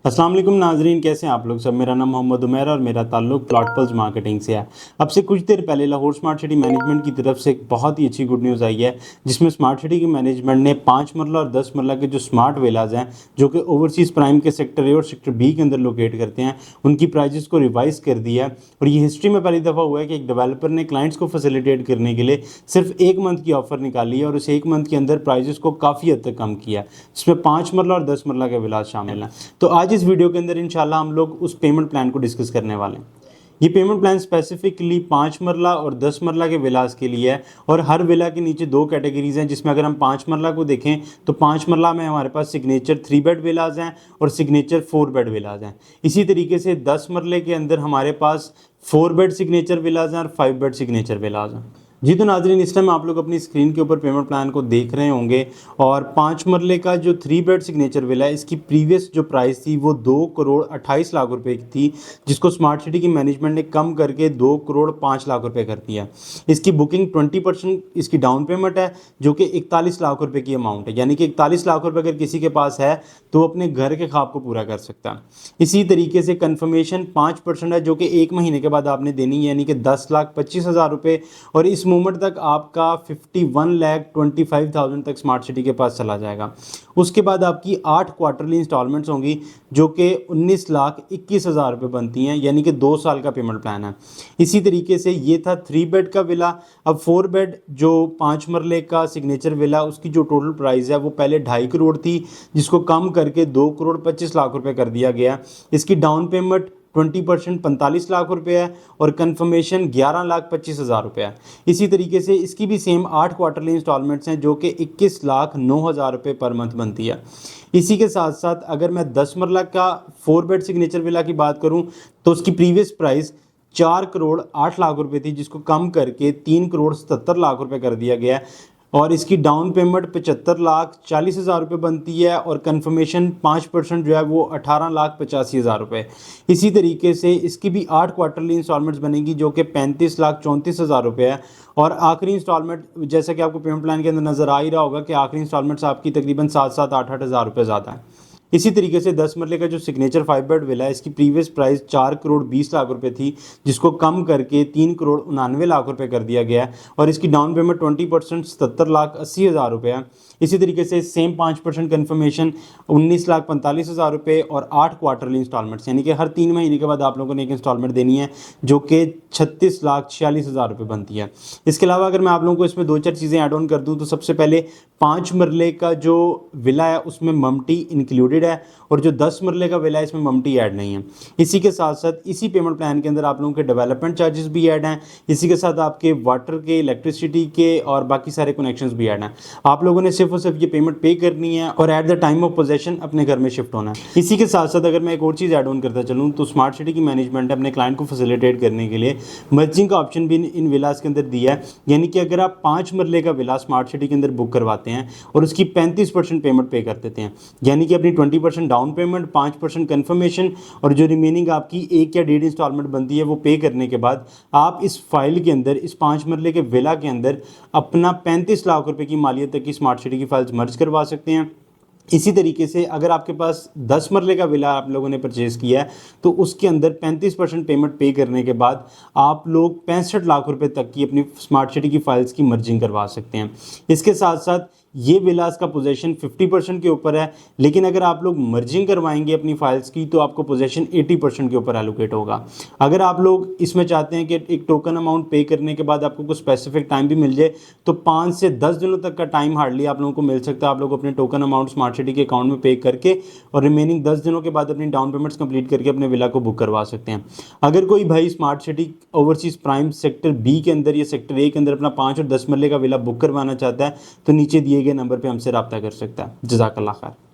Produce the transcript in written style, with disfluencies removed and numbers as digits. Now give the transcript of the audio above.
अस्सलाम वालेकुम नाजरीन, कैसे हैं आप लोग सब। मेरा नाम मोहम्मद उमैर और मेरा ताल्लुक प्लॉटपल्स मार्केटिंग से है। अब से कुछ देर पहले लाहौर स्मार्ट सिटी मैनेजमेंट की तरफ से एक बहुत ही अच्छी गुड न्यूज़ आई है, जिसमें स्मार्ट सिटी के मैनेजमेंट ने 5 मरला और 10 मरला के जो स्मार्ट विलाज हैं जो कि ओवरसीज़ प्राइम के सेक्टर ए और सेक्टर बी के अंदर लोकेट करते हैं, उनकी प्राइजेस को रिवाइज़ कर दिया है। और ये हिस्ट्री में पहली दफ़ा हुआ है कि एक डेवलपर ने क्लाइंट्स को फैसिलिटेट करने के लिए सिर्फ 1 मंथ की ऑफ़र निकाली है और उस 1 मंथ के अंदर प्राइजेस को काफ़ी हद तक कम किया, जिसमें 5 मरला और 10 मरला के विलाज शामिल हैं। तो आज इस वीडियो के अंदर इंशाल्लाह हम लोग उस पेमेंट प्लान को डिस्कस करने वाले हैं। ये पेमेंट प्लान स्पेसिफिकली 5 मरला और 10 मरला के विलास के लिए है और हर विला के नीचे 2 कैटेगरीज हैं, जिसमें अगर हम 5 मरला को देखें तो 5 मरला में हमारे पास सिग्नेचर 3 बेड विलास हैं और सिग्नेचर 4 बेड विलास हैं। इसी तरीके से 10 मरले के अंदर हमारे पास 4 बेड सिग्नेचर विलास हैं और 5 बेड सिग्नेचर विलास हैं। जी तो नाजरीन, इस टाइम आप लोग अपनी स्क्रीन के ऊपर पेमेंट प्लान को देख रहे होंगे और 5 मरले का जो 3 बेड सिग्नेचर विला है, इसकी प्रीवियस जो प्राइस थी वो 2 करोड़ 28 लाख रुपए की थी, जिसको स्मार्ट सिटी की मैनेजमेंट ने कम करके 2 करोड़ 5 लाख रुपए कर दिया। इसकी बुकिंग 20% इसकी डाउन पेमेंट है, जो कि 41 लाख रुपए की अमाउंट है। यानी कि 41 लाख रुपए अगर किसी के पास है तो अपने घर के ख्वाब को पूरा कर सकता है। इसी तरीके से कन्फर्मेशन 5% है, जो कि 1 महीने के बाद आपने देनी है, यानी कि 10,25,000 रुपये। और इस मोमेंट तक आपका 51,25,000 तक स्मार्ट सिटी के पास चला जाएगा। उसके बाद आपकी 8 क्वार्टरली इंस्टॉलमेंट्स होंगी, जो कि 19,21,000 रुपये बनती हैं, यानी कि 2 साल का पेमेंट प्लान है। इसी तरीके से ये था 3 बेड का विला। अब 4 बेड जो 5 मरले का सिग्नेचर विला, उसकी जो टोटल प्राइस है वो पहले 2.5 करोड़ थी, जिसको कम करके 2 करोड़ 25 लाख रुपये कर दिया गया। इसकी डाउन पेमेंट 20% 45 लाख रुपए है और कन्फर्मेशन 11,25,000 रुपये है। इसी तरीके से इसकी भी सेम 8 क्वार्टरली इंस्टॉलमेंट्स हैं, जो कि 21,09,000 रुपये पर मंथ बनती है। इसी के साथ साथ अगर मैं 10 मरला का 4 बेड सिग्नेचर विला की बात करूं तो उसकी प्रीवियस प्राइस 4 करोड़ 8 लाख रुपए थी, जिसको कम करके 3 करोड़ 77 लाख रुपए कर दिया गया है। और इसकी डाउन पेमेंट 75,40,000 रुपये बनती है और कन्फर्मेशन 5% जो है वो 18,85,000 रुपये। इसी तरीके से इसकी भी 8 क्वार्टरली इंस्टॉलमेंट्स बनेगी, जो कि 35,34,000 रुपये है। और आखिरी इंस्टॉलमेंट, जैसा कि आपको पेमेंट प्लान के अंदर नज़र आ ही रहा होगा कि आखिरी इंस्टॉलमेंट्स आपकी तकरीबन 7-7, 8-8 हज़ार रुपये ज़्यादा है। इसी तरीके से 10 मरले का जो सिग्नेचर 5 बेड विला है, इसकी प्रीवियस प्राइस 4 करोड़ 20 लाख रुपए थी, जिसको कम करके 3 करोड़ 99 लाख रुपए कर दिया गया है। और इसकी डाउन पेमेंट 20% 77,80,000 रुपये है। इसी तरीके से सेम 5% कन्फर्मेशन 19,45,000 रुपये और 8 क्वार्टरली इंस्टॉलमेंट्स, यानी कि हर 3 महीने के बाद आप लोगों ने एक इंस्टॉलमेंट देनी है, जो कि 36,46,000 रुपये बनती है। इसके अलावा अगर मैं आप लोगों को इसमें 2-4 चीज़ें ऐड ऑन कर दूँ तो सबसे पहले 5 मरले का जो विला है उसमें ममटी इंक्लूडेड है और जो 10 मरले का विला है इसमें ममटी ऐड नहीं है। इसी के साथ साथ इसी पेमेंट प्लान के अंदर आप लोगों के डेवलपमेंट चार्जेस भी ऐड हैं। इसी के साथ आपके वाटर के, इलेक्ट्रिसिटी के और बाकी सारे कनेक्शंस भी ऐड हैं। आप लोगों ने सिर्फ और सिर्फ ये पेमेंट पे करनी है और at the time of possession अपने घर में शिफ्ट होना है। इसी के साथ साथ अगर मैं एक और चीज़ ऐड ऑन करता चलूँ तो स्मार्ट सिटी की मैनेजमेंट ने अपने क्लाइंट को फैसिलिटेट करने के लिए मर्जिंग का ऑप्शन भी इन विलास के अंदर दिया है। यानी कि अगर आप 5 मरले का विला स्मार्ट सिटी के अंदर बुक करवाते हैं और उसकी 35% पेमेंट पे कर देते हैं, यानी कि अपनी 20% डाउन पेमेंट, 5% कन्फर्मेशन और जो रिमेनिंग आपकी 1 या 1.5 इंस्टॉलमेंट बनती है वो पे करने के बाद आप इस फाइल के अंदर, इस 5 मरले के विला के अंदर अपना 35 लाख रुपए की मालियत तक की स्मार्ट सिटी की फाइल्स मर्ज करवा सकते हैं। इसी तरीके से अगर आपके पास 10 मरले का विला आप लोगों ने परचेज़ किया है तो उसके अंदर 35% पेमेंट पे करने के बाद आप लोग 65 लाख रुपए तक की अपनी स्मार्ट सिटी की फाइल्स की मर्जिंग करवा सकते हैं। इसके साथ साथ ये विलास का पोजेशन 50% के ऊपर है, लेकिन अगर आप लोग मर्जिंग करवाएंगे अपनी फाइल्स की तो आपको पोजेशन 80% के ऊपर एलोकेट होगा। अगर आप लोग इसमें चाहते हैं कि एक टोकन अमाउंट पे करने के बाद आपको कुछ स्पेसिफिक टाइम भी मिल जाए तो 5 से 10 दिनों तक का टाइम हार्डली आप लोगों को मिल सकता है। आप लोग अपने टोकन अमाउंट स्मार्ट सिटी के अकाउंट में पे करके और रिमेनिंग 10 दिनों के बाद अपनी डाउन पेमेंट्स कंप्लीट करके अपने विला को बुक करवा सकते हैं। अगर कोई भाई smart city overseas prime sector B के अंदर या सेक्टर ए के अंदर अपना 5 और 10 मरले का विला बुक करवाना चाहता है तो नीचे दिए गए नंबर पे हमसे रब्ता कर सकता है। जज़ाकल्लाह खैर।